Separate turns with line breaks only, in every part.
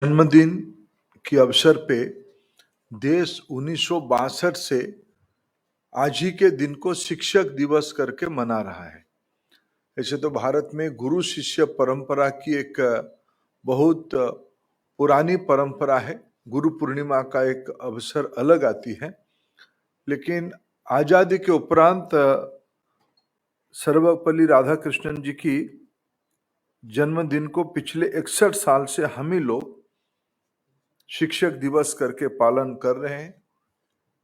जन्मदिन के अवसर पे देश 1962 से आज ही के दिन को शिक्षक दिवस करके मना रहा है। ऐसे तो भारत में गुरु शिष्य परंपरा की एक बहुत पुरानी परंपरा है। गुरु पूर्णिमा का एक अवसर अलग आती है, लेकिन आजादी के उपरांत सर्वपल्ली राधाकृष्णन जी की जन्मदिन को पिछले 61 साल से हम ही लोग शिक्षक दिवस करके पालन कर रहे हैं।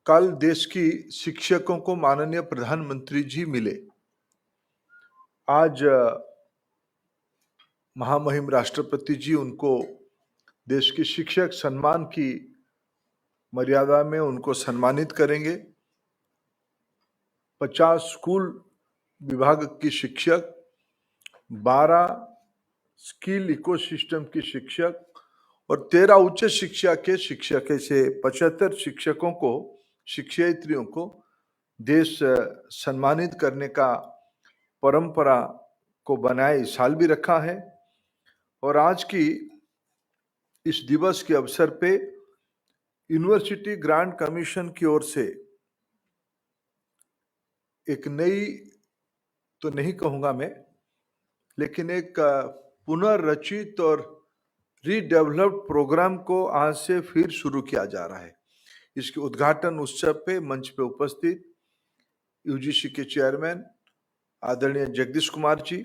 कल देश की शिक्षकों को माननीय प्रधानमंत्री जी मिले। आज महामहिम राष्ट्रपति जी उनको देश की शिक्षक सम्मान की मर्यादा में उनको सम्मानित करेंगे। 50 स्कूल विभाग की शिक्षक, 12 स्किल इकोसिस्टम की शिक्षक और 13 उच्च शिक्षा के शिक्षक, ऐसे 75 शिक्षकों को, शिक्षयित्रियों को देश सम्मानित करने का परंपरा को बनाए साल भी रखा है। और आज की इस दिवस के अवसर पे यूनिवर्सिटी ग्रांट कमीशन की ओर से एक नई, तो नहीं कहूंगा मैं, लेकिन एक पुनर्रचित और रीडेवलप्ड प्रोग्राम को आज से फिर शुरू किया जा रहा है। इसके उद्घाटन उत्सव पे मंच पे उपस्थित यूजीसी के चेयरमैन आदरणीय जगदीश कुमार जी,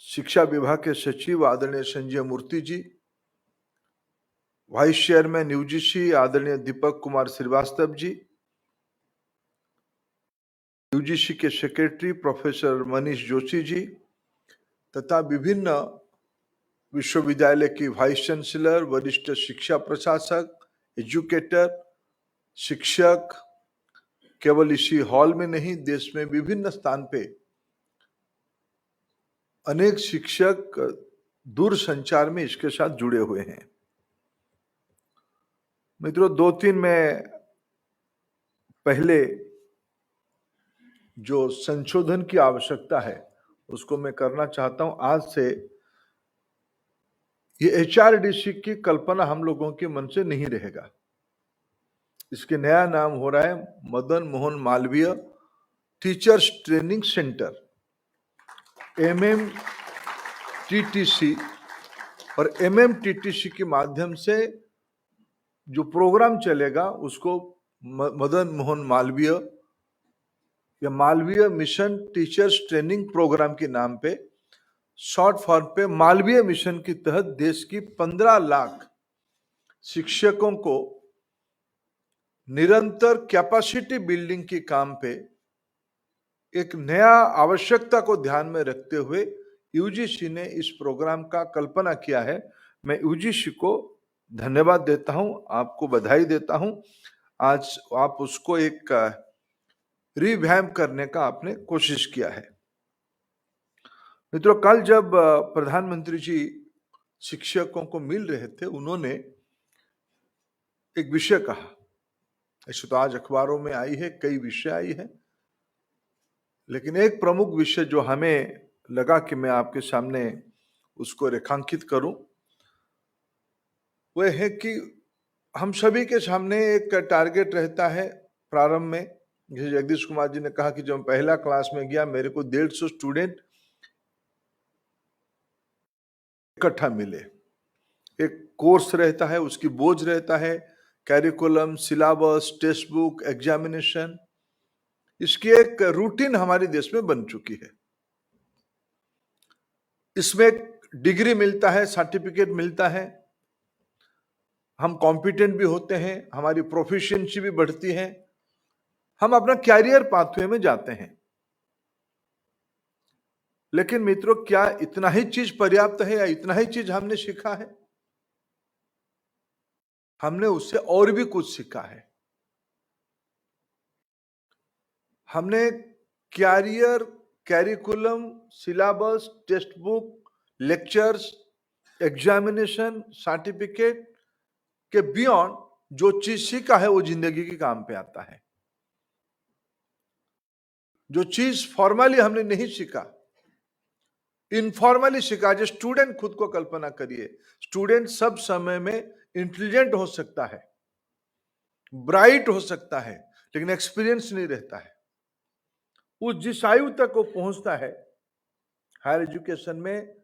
शिक्षा विभाग के सचिव आदरणीय संजय मूर्ति जी, वाइस चेयरमैन यूजीसी आदरणीय दीपक कुमार श्रीवास्तव जी, यूजीसी के सेक्रेटरी प्रोफेसर मनीष जोशी जी तथा विभिन्न विश्वविद्यालय की वाइस चांसलर, वरिष्ठ शिक्षा प्रशासक, एजुकेटर, शिक्षक केवल इसी हॉल में नहीं, देश में विभिन्न स्थान पे अनेक शिक्षक दूर संचार में इसके साथ जुड़े हुए हैं। मित्रों, 2-3 में पहले जो संशोधन की आवश्यकता है उसको मैं करना चाहता हूं। आज से ये एचआरडीसी की कल्पना हम लोगों के मन से नहीं रहेगा। इसके नया नाम हो रहा है Madan Mohan Malviya teachers training centre, MMTTC. और एमएमटीटीसी के माध्यम से जो प्रोग्राम चलेगा उसको मदन मोहन मालवीय या Malviya mission teachers training programme के नाम पे, शॉर्ट फॉर्म पे मालवीय मिशन के तहत देश की 15 लाख शिक्षकों को निरंतर कैपेसिटी बिल्डिंग के काम पे एक नया आवश्यकता को ध्यान में रखते हुए यूजीसी ने इस प्रोग्राम का कल्पना किया है। मैं यूजीसी को धन्यवाद देता हूं, आपको बधाई देता हूं। आज आप उसको एक रिवैम्प करने का आपने कोशिश किया है। मित्रों, कल जब प्रधानमंत्री जी शिक्षकों को मिल रहे थे, उन्होंने एक विषय कहा। ऐसे तो आज अखबारों में आई है, कई विषय आई है, लेकिन एक प्रमुख विषय जो हमें लगा कि मैं आपके सामने उसको रेखांकित करूं, वह है कि हम सभी के सामने एक टारगेट रहता है प्रारंभ में। जैसे जगदीश कुमार जी ने कहा कि जब पहला क्लास में गया मेरे को 150 स्टूडेंट इकट्ठा मिले। एक कोर्स रहता है, उसकी बोझ रहता है, curriculum, syllabus, text book, examination, इसकी एक रूटीन हमारे देश में बन चुकी है। इसमें एक डिग्री मिलता है, सर्टिफिकेट मिलता है, हम कॉम्पिटेंट भी होते हैं, हमारी प्रोफिशिएंसी भी बढ़ती है, हम अपना कैरियर पाथवे में जाते हैं। लेकिन मित्रों, क्या इतना ही चीज पर्याप्त है या इतना ही चीज हमने सीखा है? हमने उससे और भी कुछ सीखा है। हमने career, curriculum, syllabus, textbook, lectures, examination, certificate के बियॉन्ड जो चीज सीखा है वो जिंदगी के काम पे आता है। जो चीज फॉर्मली हमने नहीं सीखा, इनफॉर्मली सिखा। जो स्टूडेंट खुद को कल्पना करिए, स्टूडेंट सब समय में इंटेलिजेंट हो सकता है, ब्राइट हो सकता है, लेकिन एक्सपीरियंस नहीं रहता है। उस जिस आयु तक वो पहुंचता है हायर एजुकेशन में,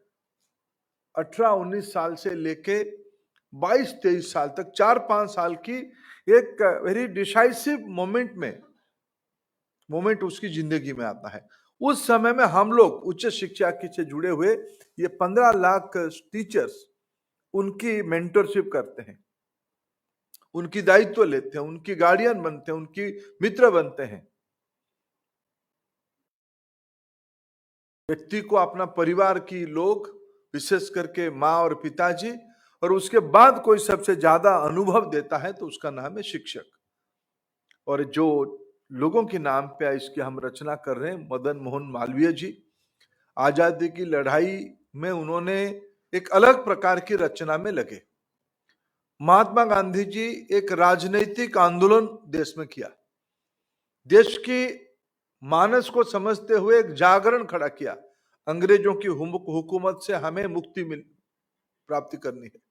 18-19 साल से लेके 22-23 साल तक, 4-5 साल की एक वेरी डिसाइसिव मोमेंट उसकी जिंदगी में आता है। उस समय में हम लोग उच्च शिक्षा से जुड़े हुए ये 15 लाख टीचर्स उनकी मेंटरशिप करते हैं, उनकी दायित्व लेते हैं, उनकी गार्डियन बनते हैं, उनकी मित्र बनते हैं। व्यक्ति को अपना परिवार की लोग, विशेष करके माँ और पिताजी, और उसके बाद कोई सबसे ज्यादा अनुभव देता है तो उसका नाम है शिक्षक। और जो लोगों के नाम पे इसकी हम रचना कर रहे हैं, मदन मोहन मालवीय जी, आजादी की लड़ाई में उन्होंने एक अलग प्रकार की रचना में लगे। महात्मा गांधी जी एक राजनीतिक आंदोलन देश में किया, देश की मानस को समझते हुए एक जागरण खड़ा किया, अंग्रेजों की हुकूमत से हमें मुक्ति प्राप्ति करनी है।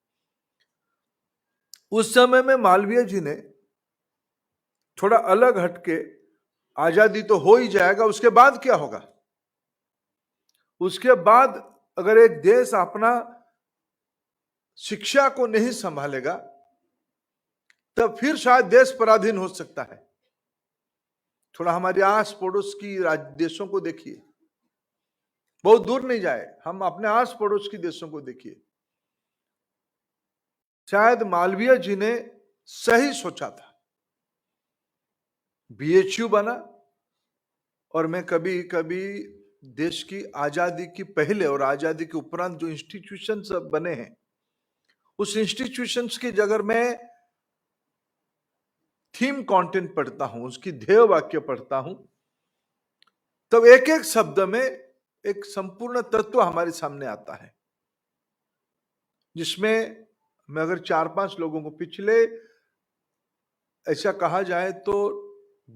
उस समय में मालवीय जी ने थोड़ा अलग हटके, आजादी तो हो ही जाएगा, उसके बाद क्या होगा, उसके बाद अगर एक देश अपना शिक्षा को नहीं संभालेगा तब फिर शायद देश पराधीन हो सकता है। थोड़ा हमारे आस पड़ोस की देशों को देखिए, बहुत दूर नहीं जाए, हम अपने आस पड़ोस की देशों को देखिए। शायद मालवीय जी ने सही सोचा था, बीएचयू बना, और मैं कभी कभी देश की आजादी की पहले और आजादी के उपरांत जो इंस्टीट्यूशंस बने हैं, उस इंस्टीट्यूशंस की जगह मैं थीम कंटेंट पढ़ता हूं, उसकी ध्येय वाक्य पढ़ता हूं, तब एक एक शब्द में एक संपूर्ण तत्व हमारे सामने आता है, जिसमें मैं अगर 4-5 लोगों को, पिछले ऐसा कहा जाए तो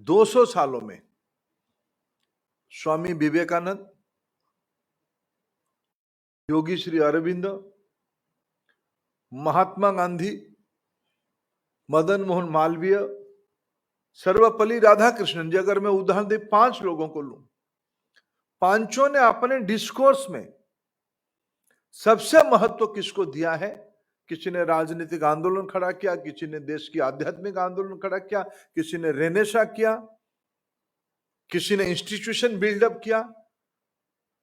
200 सालों में स्वामी विवेकानंद, योगी श्री अरविंद, महात्मा गांधी, मदन मोहन मालवीय, सर्वपल्ली राधाकृष्णन जी, अगर मैं उदाहरण दे 5 लोगों को लूं, पांचों ने अपने डिस्कोर्स में सबसे महत्व किसको दिया है? किसी ने राजनीतिक आंदोलन खड़ा किया, किसी ने देश की आध्यात्मिक आंदोलन खड़ा किया, किसी ने रेनेसा किया, किसी ने इंस्टीट्यूशन बिल्डअप किया,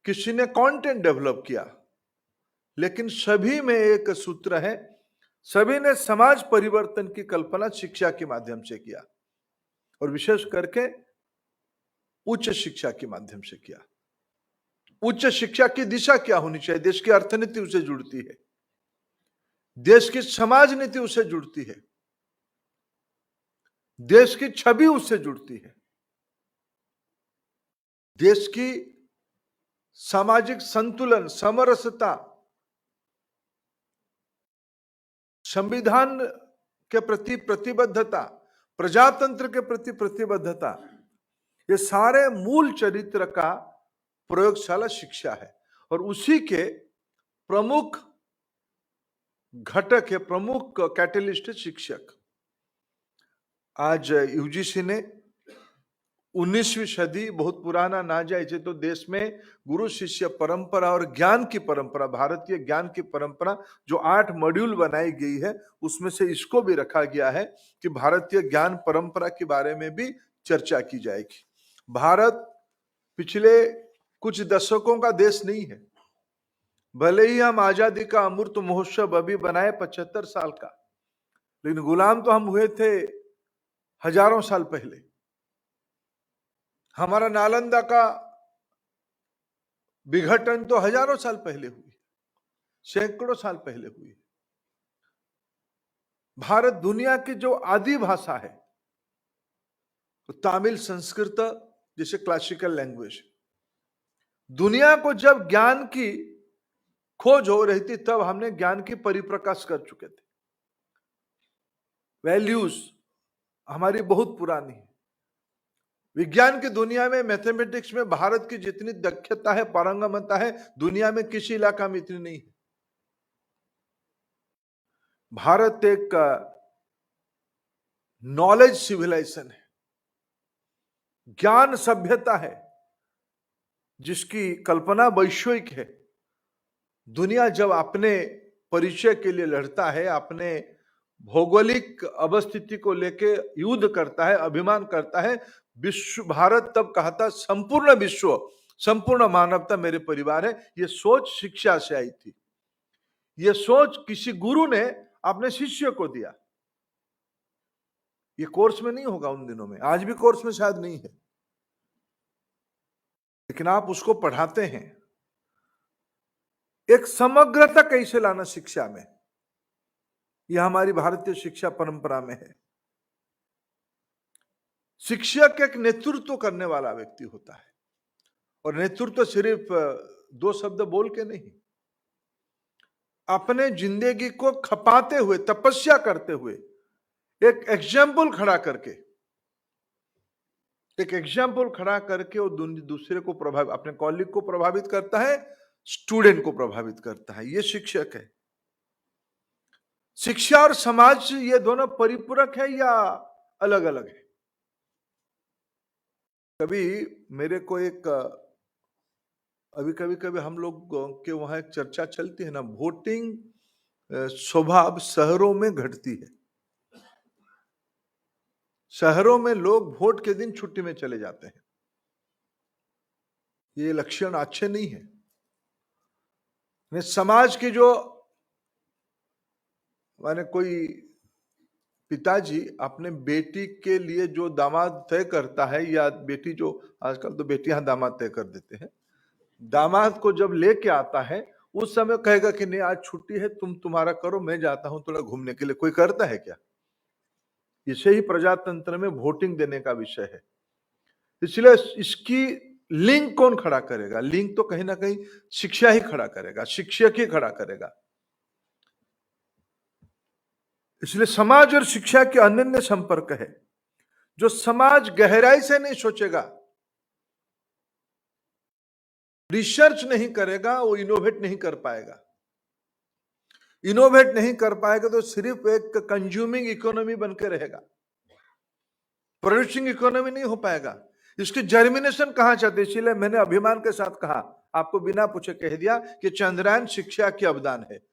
किसी ने कंटेंट डेवलप किया, लेकिन सभी में एक सूत्र है, सभी ने समाज परिवर्तन की कल्पना शिक्षा के माध्यम से किया, और विशेष करके उच्च शिक्षा के माध्यम से किया। उच्च शिक्षा की दिशा क्या होनी चाहिए? देश की अर्थनीति उससे जुड़ती है, देश की समाज नीति उससे जुड़ती है, देश की छवि उससे जुड़ती है, देश की सामाजिक संतुलन, समरसता, संविधान के प्रति प्रतिबद्धता, प्रजातंत्र के प्रति प्रतिबद्धता, ये सारे मूल चरित्र का प्रयोगशाला शिक्षा है, और उसी के प्रमुख घटक है, प्रमुख कैटलिस्ट शिक्षक। आज यूजीसी ने 19वीं सदी, बहुत पुराना ना जाए तो देश में गुरु शिष्य परंपरा और ज्ञान की परंपरा, भारतीय ज्ञान की परंपरा, जो 8 मॉड्यूल बनाई गई है, उसमें से इसको भी रखा गया है कि भारतीय ज्ञान परंपरा के बारे में भी चर्चा की जाएगी। भारत पिछले कुछ दशकों का देश नहीं है, भले ही हम आजादी का अमृत महोत्सव अभी बनाए 75 साल का, लेकिन गुलाम तो हम हुए थे हजारों साल पहले। हमारा नालंदा का विघटन तो हजारों साल पहले हुई, सैकड़ों साल पहले हुई। भारत दुनिया की जो आदि भाषा है, तो तमिल, संस्कृत जैसे क्लासिकल लैंग्वेज, दुनिया को जब ज्ञान की खोज हो रही थी तब हमने ज्ञान की परिप्रकाश कर चुके थे। वैल्यूज हमारी बहुत पुरानी है, विज्ञान की दुनिया में, मैथमेटिक्स में भारत की जितनी दक्षता है, पारंगमता है, दुनिया में किसी इलाका में इतनी नहीं है। भारत एक नॉलेज सिविलाइजेशन है, ज्ञान सभ्यता है, जिसकी कल्पना वैश्विक है। दुनिया जब अपने परिचय के लिए लड़ता है, अपने भौगोलिक अवस्थिति को लेके युद्ध करता है, अभिमान करता है, विश्व भारत तब कहता संपूर्ण विश्व, संपूर्ण मानवता मेरे परिवार है। ये सोच शिक्षा से आई थी। ये सोच किसी गुरु ने अपने शिष्य को दिया। ये कोर्स में नहीं होगा उन दिनों में, आज भी कोर्स में शायद नहीं है, लेकिन आप उसको पढ़ाते हैं। एक समग्रता कैसे लाना शिक्षा में, यह हमारी भारतीय शिक्षा परंपरा में है। शिक्षक एक नेतृत्व करने वाला व्यक्ति होता है, और नेतृत्व सिर्फ दो शब्द बोल के नहीं, अपने जिंदगी को खपाते हुए, तपस्या करते हुए, एक एग्जाम्पल खड़ा करके वो दूसरे को प्रभावित, अपने कॉलीग को प्रभावित करता है, स्टूडेंट को प्रभावित करता है। ये शिक्षक है। शिक्षा और समाज ये दोनों परिपूरक है या अलग अलग है? कभी मेरे को एक अभी कभी हम लोग के वहां एक चर्चा चलती है ना, वोटिंग स्वभाव शहरों में घटती है। शहरों में लोग वोट के दिन छुट्टी में चले जाते हैं। ये लक्षण अच्छे नहीं है। समाज की जो माने कोई पिताजी अपने बेटी के लिए जो दामाद तय करता है, या बेटी जो, आजकल तो बेटियां दामाद तय कर देते हैं, दामाद को जब लेके आता है उस समय कहेगा कि नहीं आज छुट्टी है, तुम तुम्हारा करो, मैं जाता हूं थोड़ा घूमने के लिए। कोई करता है क्या? इसे ही प्रजातंत्र में वोटिंग देने का विषय है। इसलिए इसकी लिंक कौन खड़ा करेगा? लिंक तो कहीं ना कहीं शिक्षा ही खड़ा करेगा, शिक्षक ही खड़ा करेगा। इसलिए समाज और शिक्षा के अनन्य संपर्क है। जो समाज गहराई से नहीं सोचेगा, रिसर्च नहीं करेगा, वो इनोवेट नहीं कर पाएगा। इनोवेट नहीं कर पाएगा तो सिर्फ एक कंज्यूमिंग इकोनॉमी बनकर रहेगा, प्रोड्यूसिंग इकोनॉमी नहीं हो पाएगा। इसकी जर्मिनेशन कहां चाहते? इसीलिए मैंने अभिमान के साथ कहा, आपको बिना पूछे कह दिया कि चंद्रयान शिक्षा के अवदान है।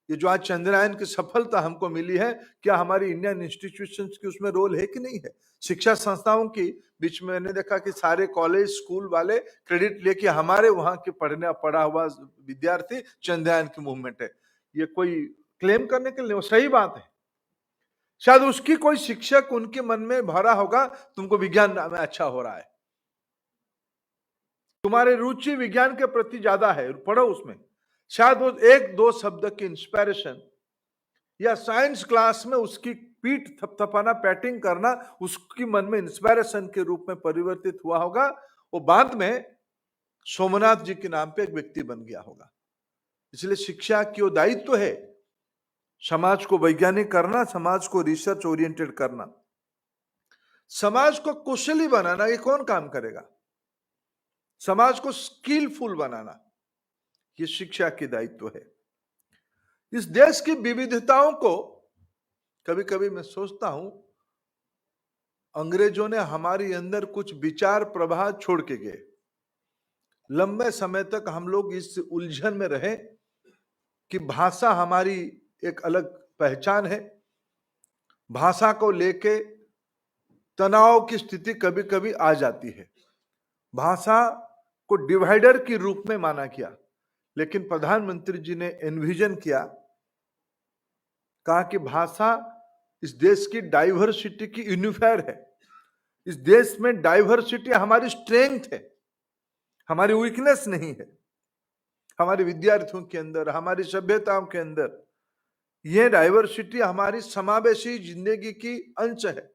ये जो आज चंद्रयान की सफलता हमको मिली है, क्या हमारी इंडियन इंस्टीट्यूशंस की उसमें रोल है कि नहीं है? शिक्षा संस्थाओं की बीच में मैंने देखा कि सारे कॉलेज स्कूल वाले क्रेडिट लेके हमारे वहां के पढ़ा हुआ विद्यार्थी चंद्रयान की मूवमेंट है। ये कोई क्लेम करने के लिए, वो सही बात है। शायद उसकी कोई शिक्षक उनके मन में भरा होगा, तुमको विज्ञान में अच्छा हो रहा है, तुम्हारी रुचि विज्ञान के प्रति ज्यादा है, पढ़ो उसमें। शायद वो एक दो शब्द की इंस्पायरेशन, या साइंस क्लास में उसकी पीठ थपथपाना, पैटिंग करना, उसकी मन में इंस्पायरेशन के रूप में परिवर्तित हुआ होगा। वो बाद में सोमनाथ जी के नाम पे एक व्यक्ति बन गया होगा। इसलिए शिक्षा की वो दायित्व है, समाज को वैज्ञानिक करना, समाज को रिसर्च ओरिएंटेड करना, समाज को कुशली बनाना। ये कौन काम करेगा? समाज को स्किलफुल बनाना, ये शिक्षा की दायित्व है। इस देश की विविधताओं को कभी कभी मैं सोचता हूं, अंग्रेजों ने हमारे अंदर कुछ विचार प्रवाह छोड़ के गए। लंबे समय तक हम लोग इस उलझन में रहे कि भाषा हमारी एक अलग पहचान है। भाषा को लेके तनाव की स्थिति कभी कभी आ जाती है। भाषा को डिवाइडर के रूप में माना गया, लेकिन प्रधानमंत्री जी ने एनविजन किया, कहा कि भाषा इस देश की डाइवर्सिटी की यूनिफायर है। इस देश में डाइवर्सिटी हमारी स्ट्रेंथ है, हमारी वीकनेस नहीं है। हमारे विद्यार्थियों के अंदर, हमारी सभ्यताओं के अंदर यह डाइवर्सिटी हमारी समावेशी जिंदगी की अंश है।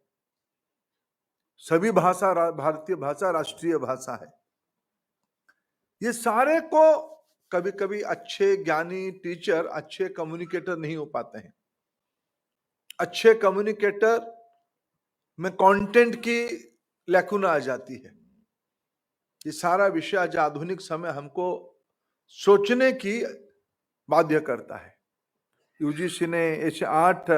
सभी भाषा भारतीय भाषा राष्ट्रीय भाषा है। ये सारे को कभी कभी अच्छे ज्ञानी टीचर, अच्छे कम्युनिकेटर नहीं हो पाते हैं। अच्छे कम्युनिकेटर में कंटेंट की लैकुना आ जाती है। ये सारा विषय आज आधुनिक समय हमको सोचने की बाध्य करता है। यूजीसी ने ऐसे 8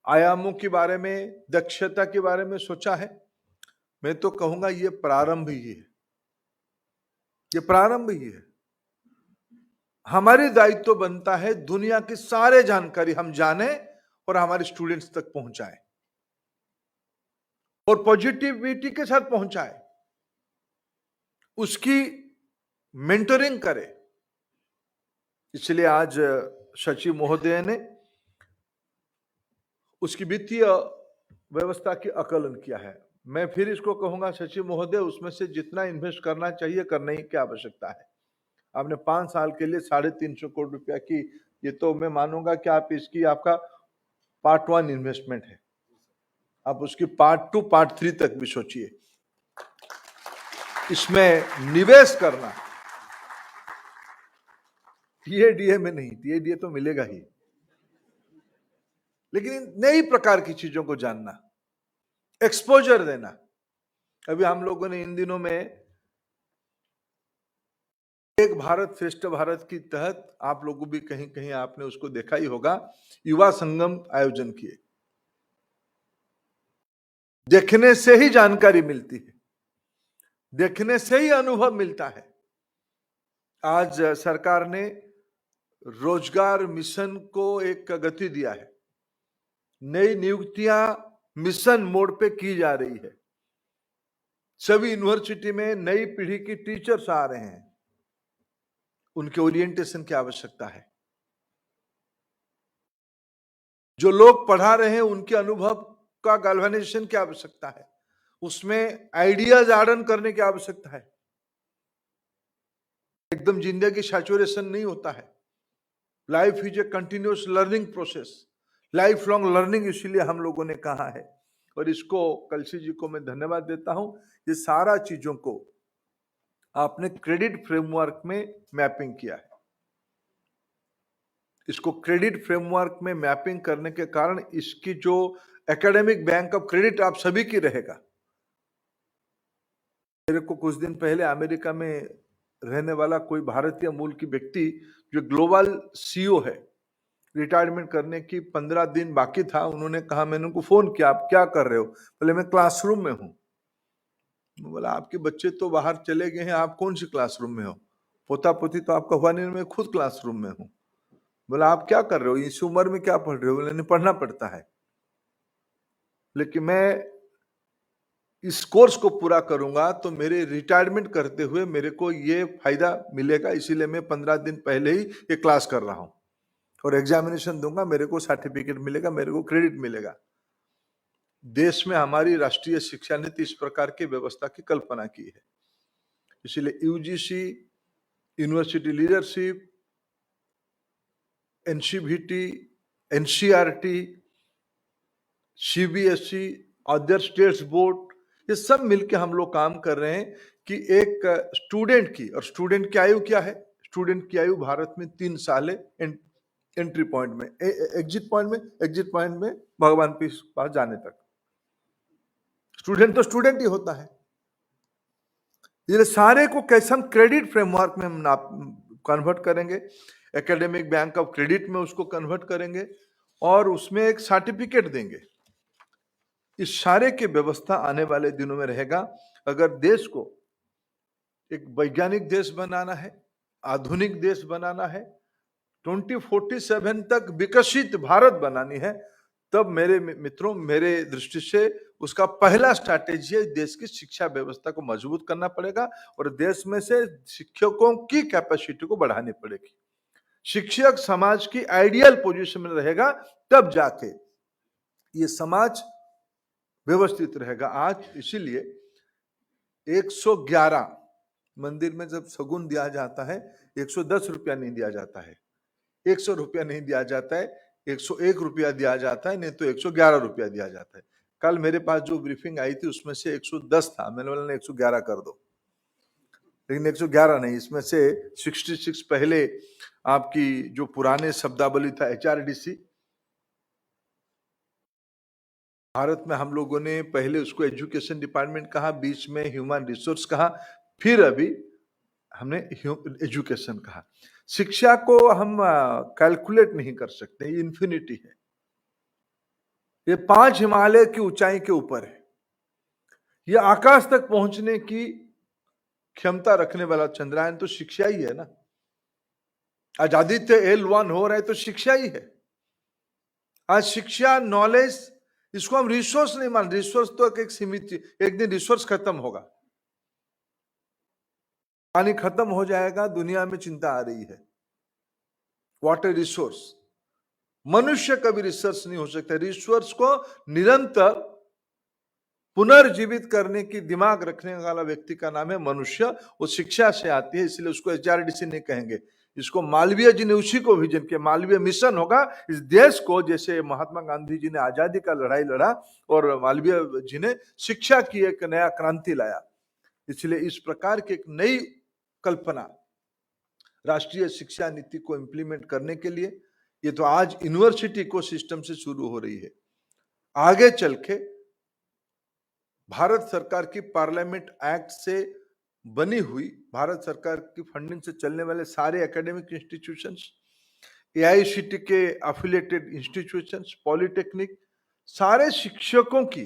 आयामों के बारे में, दक्षता के बारे में सोचा है। मैं तो कहूंगा ये प्रारंभ ही है, ये प्रारंभ ही है। हमारी दायित्व बनता है दुनिया की सारे जानकारी हम जाने और हमारे स्टूडेंट्स तक पहुंचाएं और पॉजिटिविटी के साथ पहुंचाएं, उसकी मेंटरिंग करें। इसलिए आज सचिव महोदय ने उसकी वित्तीय व्यवस्था की आकलन किया है। मैं फिर इसको कहूंगा सचिव महोदय, उसमें से जितना इन्वेस्ट करना चाहिए करने की क्या आवश्यकता है। आपने 5 साल के लिए 350 करोड़ रुपया की, ये तो मैं मानूंगा कि आप इसकी आपका पार्ट 1 इन्वेस्टमेंट है, आप उसकी पार्ट 2 पार्ट 3 तक भी सोचिए। इसमें निवेश करना टीएडीए में नहीं, टीएडीए तो मिलेगा ही, लेकिन नई प्रकार की चीजों को जानना, एक्सपोजर देना। अभी हम लोगों ने इन दिनों में एक भारत श्रेष्ठ भारत की तहत, आप लोगों भी कहीं कहीं आपने उसको देखा ही होगा, युवा संगम आयोजन किए। देखने से ही जानकारी मिलती है, देखने से ही अनुभव मिलता है। आज सरकार ने रोजगार मिशन को एक गति दिया है, नई नियुक्तियां मिशन मोड पे की जा रही है। सभी यूनिवर्सिटी में नई पीढ़ी की टीचर्स आ रहे हैं, उनके ओरिएंटेशन की आवश्यकता है। जो लोग पढ़ा रहे हैं उनके अनुभव का गैल्वेनाइजेशन की आवश्यकता है, उसमें आइडियाज आर्डन करने की आवश्यकता है। एकदम जिंदगी सैचुरेशन नहीं होता है। Life is a continuous learning process, life long learning, इसीलिए हम लोगों ने कहा है। और इसको कलसी जी को मैं धन्यवाद देता हूं, ये सारा चीजों को आपने क्रेडिट फ्रेमवर्क में मैपिंग किया है। इसको क्रेडिट फ्रेमवर्क में मैपिंग करने के कारण इसकी जो एकेडमिक बैंक ऑफ क्रेडिट आप सभी की रहेगा। मेरे को कुछ दिन पहले अमेरिका में रहने वाला कोई भारतीय मूल की व्यक्ति जो ग्लोबल सीईओ है, रिटायरमेंट करने की 15 दिन बाकी था, उन्होंने कहा, मैंने उनको फोन किया, आप क्या कर रहे हो? बोले मैं क्लासरूम में हूं। बोला आपके बच्चे तो बाहर चले गए हैं, आप कौन सी क्लासरूम में हो? पोता पोती तो आपका हुआ नहीं, मैं खुद क्लासरूम में हूं। बोला आप क्या कर रहे हो, इस उम्र में क्या पढ़ रहे हो? बोले नहीं, पढ़ना पड़ता है, लेकिन मैं इस कोर्स को पूरा करूंगा तो मेरे रिटायरमेंट करते हुए मेरे को ये फायदा मिलेगा, इसीलिए मैं 15 दिन पहले ही ये क्लास कर रहा हूं और एग्जामिनेशन दूंगा, मेरे को सर्टिफिकेट मिलेगा, मेरे को क्रेडिट मिलेगा। देश में हमारी राष्ट्रीय शिक्षा नीति इस प्रकार की व्यवस्था की कल्पना की है। इसीलिए UGC, university leadership, NCVT, NCERT, CBSE, other states board, ये सब मिलके हम लोग काम कर रहे हैं कि एक स्टूडेंट की, और स्टूडेंट की आयु क्या है? स्टूडेंट की आयु भारत में 3 साल है, एंट्री पॉइंट में, एग्जिट पॉइंट में भगवान के पास जाने तक। स्टूडेंट तो स्टूडेंट ही होता है। ये सारे को कैसे हम क्रेडिट फ्रेमवर्क में हम कन्वर्ट करेंगे, एकेडमिक बैंक ऑफ क्रेडिट में उसको कन्वर्ट करेंगे और उसमें एक सर्टिफिकेट देंगे। इस सारे की व्यवस्था आने वाले दिनों में रहेगा। अगर देश को एक वैज्ञानिक देश बनाना है, आधुनिक देश बनाना है, 2047 तक विकसित भारत बनानी है, तब मेरे मित्रों, मेरे दृष्टि से उसका पहला स्ट्रैटेजी है देश की शिक्षा व्यवस्था को मजबूत करना पड़ेगा और देश में से शिक्षकों की कैपेसिटी को बढ़ानी पड़ेगी। शिक्षक समाज की आइडियल पोजीशन में रहेगा, तब जाके ये समाज व्यवस्थित रहेगा। आज इसीलिए 111 मंदिर में जब सगुन दिया जाता है, 110 रुपया नहीं दिया जाता है, 100 रुपया नहीं दिया जाता है, 101 रुपया दिया जाता है, नहीं तो 111 रुपया दिया जाता है। कल मेरे पास जो ब्रीफिंग आई थी उसमें से 110 था, मैंने बोला 111 कर दो, लेकिन 111 नहीं, इसमें से 66 पहले आपकी जो पुराने शब्दावली था HRDC, भारत में हम लोगों ने पहले उसको एजुकेशन डिपार्टमेंट कहा, बीच में ह्यूमन रिसोर्स कहा, फिर अभी हमने एजुकेशन कहा। शिक्षा को हम कैलकुलेट नहीं कर सकते, इन्फिनिटी है। ये 5 हिमालय की ऊंचाई के ऊपर है। ये आकाश तक पहुंचने की क्षमता रखने वाला चंद्रयान तो शिक्षा ही है ना। आज आदित्य L1 हो रहा है तो शिक्षा ही है। आज शिक्षा, नॉलेज, इसको हम रिसोर्स नहीं मान, रिसोर्स तो एक सीमित, एक दिन रिसोर्स खत्म होगा, पानी खत्म हो जाएगा, दुनिया में चिंता आ रही है। वाटर रिसोर्स, मनुष्य कभी रिसोर्स नहीं हो सकता। रिसोर्स को निरंतर पुनर्जीवित करने की दिमाग रखने वाला व्यक्ति का नाम है मनुष्य। वो शिक्षा से आती है, इसलिए उसको HRDC नहीं कहेंगे, इसको मालवीय जी ने उसी को विजन किया। मालवीय मिशन होगा इस देश को, जैसे महात्मा गांधी जी ने आजादी का लड़ाई लड़ा और मालवीय जी ने शिक्षा की एक नया क्रांति लाया। इसलिए इस प्रकार की एक नई कल्पना राष्ट्रीय शिक्षा नीति को इंप्लीमेंट करने के लिए, ये तो आज यूनिवर्सिटी इकोसिस्टम से शुरू हो रही है। आगे चल के भारत सरकार की पार्लियामेंट एक्ट से बनी हुई, भारत सरकार की फंडिंग से चलने वाले सारे एकेडमिक इंस्टीट्यूशंस, AICTE के एफिलिएटेड इंस्टीट्यूशंस, पॉलिटेक्निक, सारे शिक्षकों की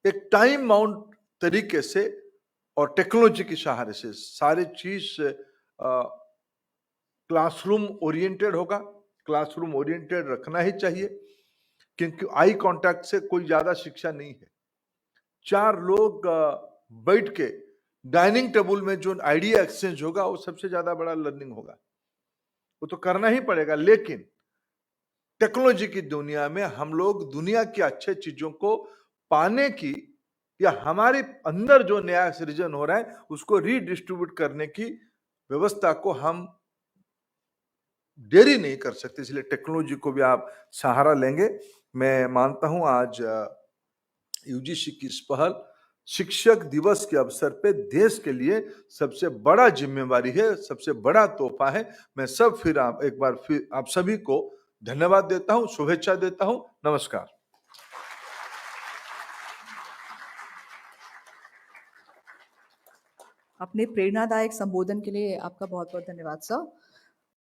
एक टाइम बाउंड तरीके से और टेक्नोलॉजी के सहारे से सारी चीज क्लासरूम ओरिएंटेड होगा। क्लासरूम ओरिएंटेड रखना ही चाहिए, क्योंकि आई कांटेक्ट से कोई ज्यादा शिक्षा नहीं है। 4 लोग बैठ के डाइनिंग टेबल में जो आइडिया एक्सचेंज होगा वो सबसे ज्यादा बड़ा लर्निंग होगा, वो तो करना ही पड़ेगा। लेकिन टेक्नोलॉजी की दुनिया में हम लोग दुनिया की अच्छे चीजों को पाने की, या हमारे अंदर जो नया सृजन हो रहा है उसको रीडिस्ट्रीब्यूट करने की व्यवस्था को हम देरी नहीं कर सकते, इसलिए टेक्नोलॉजी को भी आप सहारा लेंगे। मैं मानता हूं आज UGC की इस पहल शिक्षक दिवस के अवसर पे देश के लिए सबसे बड़ा जिम्मेवारी है, सबसे बड़ा तोहफा है। मैं एक बार फिर आप सभी को धन्यवाद देता हूं, शुभेच्छा देता हूं। नमस्कार।
अपने प्रेरणादायक संबोधन के लिए आपका बहुत बहुत धन्यवाद सर।